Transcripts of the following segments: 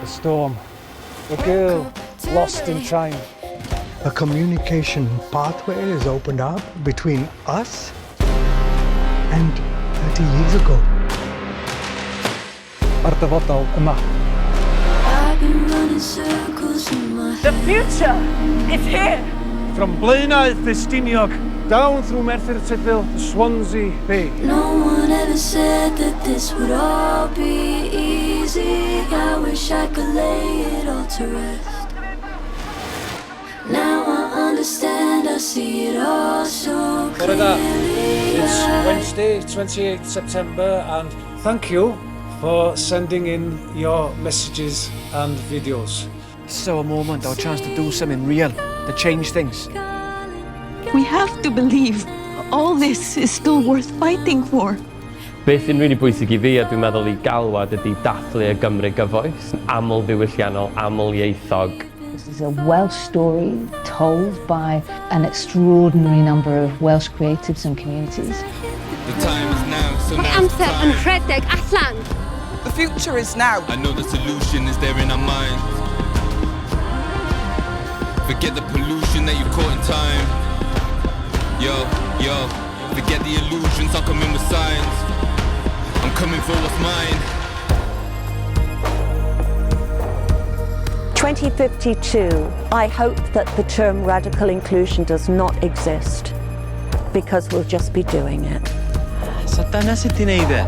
The storm. The girl lost in time. A communication pathway is opened up between us and 30 years ago. Ar dyfodol yma. The future is here! From Blaenau Festiniog down through Merthyr Tydfil to Swansea Bay. No one ever said that this would all be easy. I wish I could lay it all to rest. Now I understand, I see it all so clearly. It's Wednesday, 28th September, and thank you for sending in your messages and videos. This is our moment, our chance to do something real, to change things. We have to believe all this is still worth fighting for. Beth sy'n really bwysig I fi a dwi'n meddwl I galwad ydy dathlu y Gymru gyfoes, aml ddiwylliannol, aml ieithog. This is a Welsh story told by an extraordinary number of Welsh creatives and communities. The time is now, so Mae amser yn rhedeg allan. The future is now. I know the solution is there in our minds. Forget the pollution that you caught in time. Yo, forget the illusions, I'll come in with signs. I'm coming for what's mine. 2052, I hope that the term radical inclusion does not exist, because we'll just be doing it. So dyna sut ti'n neud e?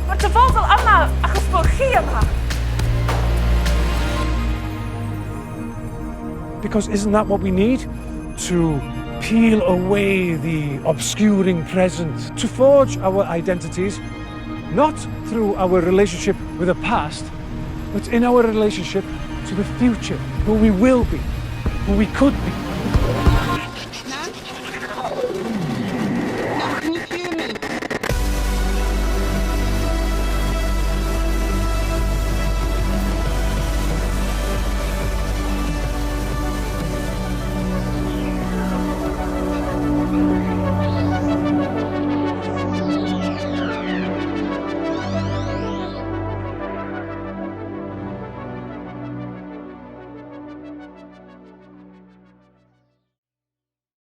Mae'r dyfodol yma achos bod chi yma. Because isn't that what we need? To peel away the obscuring present, to forge our identities, not through our relationship with the past, but in our relationship to the future, who we will be, who we could be.